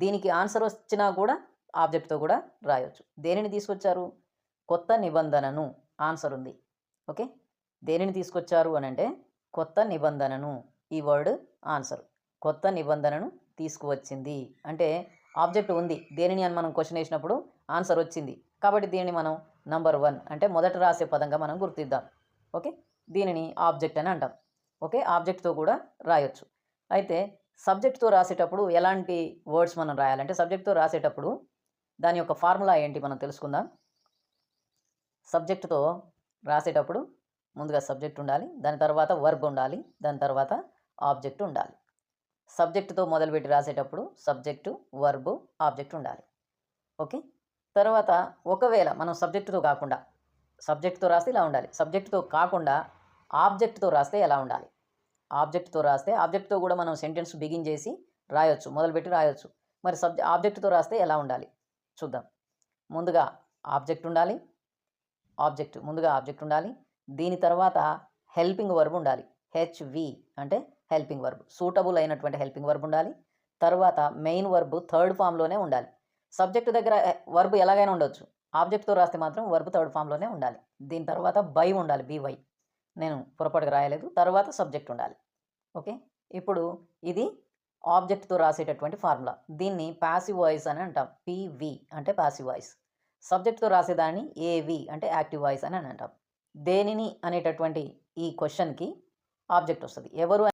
దీనికి ఆన్సర్ వచ్చినా కూడా ఆబ్జెక్ట్తో కూడా రాయొచ్చు. దేనిని తీసుకొచ్చారు? కొత్త నిబంధనను. ఆన్సర్ ఉంది. ఓకే, దేనిని తీసుకొచ్చారు అని అంటే కొత్త నిబంధనను. ఈ వర్డ్ ఆన్సర్. కొత్త నిబంధనను తీసుకువచ్చింది అంటే ఆబ్జెక్ట్ ఉంది. దేనిని అని మనం క్వశ్చన్ వేసినప్పుడు ఆన్సర్ వచ్చింది కాబట్టి దీనిని మనం నంబర్ 1 అంటే మొదట రాసే పదంగా మనం గుర్తిద్దాం. ఓకే, దీనిని ఆబ్జెక్ట్ అని అంటాం. ఓకే, ఆబ్జెక్ట్తో కూడా రాయొచ్చు. అయితే సబ్జెక్ట్తో రాసేటప్పుడు ఎలాంటి వర్డ్స్ మనం రాయాలంటే సబ్జెక్ట్తో రాసేటప్పుడు దాని యొక్క ఫార్ములా ఏంటి మనం తెలుసుకుందాం. సబ్జెక్టుతో రాసేటప్పుడు ముందుగా సబ్జెక్ట్ ఉండాలి, దాని తర్వాత వర్బ్ ఉండాలి, దాని తర్వాత ఆబ్జెక్ట్ ఉండాలి. సబ్జెక్టుతో మొదలుపెట్టి రాసేటప్పుడు సబ్జెక్టు, వర్బు, ఆబ్జెక్ట్ ఉండాలి. ఓకే, తర్వాత ఒకవేళ మనం సబ్జెక్టుతో కాకుండా సబ్జెక్టుతో రాస్తే ఇలా ఉండాలి, సబ్జెక్టుతో కాకుండా ఆబ్జెక్ట్తో రాస్తే ఎలా ఉండాలి? ఆబ్జెక్ట్తో రాస్తే ఆబ్జెక్ట్తో కూడా మనం సెంటెన్స్ బిగిన్ చేసి రాయొచ్చు, మొదలుపెట్టి రాయొచ్చు. మరి ఆబ్జెక్ట్తో రాస్తే ఎలా ఉండాలి చూద్దాం. ముందుగా ఆబ్జెక్ట్ ఉండాలి, ముందుగా ఆబ్జెక్ట్ ఉండాలి, దీని తర్వాత హెల్పింగ్ వర్బ్ ఉండాలి. హెచ్వి అంటే హెల్పింగ్ వర్బ్, సూటబుల్ అయినటువంటి హెల్పింగ్ వర్బ్ ఉండాలి. తర్వాత మెయిన్ వర్బ్ థర్డ్ ఫామ్లోనే ఉండాలి. సబ్జెక్ట్ దగ్గర వర్బ్ ఎలాగైనా ఉండొచ్చు, ఆబ్జెక్ట్తో రాస్తే మాత్రం వర్బ్ థర్డ్ ఫామ్లోనే ఉండాలి. దీని తర్వాత బై ఉండాలి, బీవై, నేను పొరపాటుగా రాయలేదు. తర్వాత సబ్జెక్ట్ ఉండాలి. ఓకే, ఇప్పుడు ఇది ఆబ్జెక్ట్తో రాసేటటువంటి ఫార్ములా. దీన్ని ప్యాసివ్ వాయిస్ అని అంటాం. పివి అంటే ప్యాసివ్ వాయిస్. సబ్జెక్ట్తో రాసేదాన్ని ఏవి అంటే యాక్టివ్ వాయిస్ అని అంటాం. దేనిని అనేటటువంటి ఈ క్వశ్చన్కి ఆబ్జెక్ట్ వస్తుంది. ఎవరు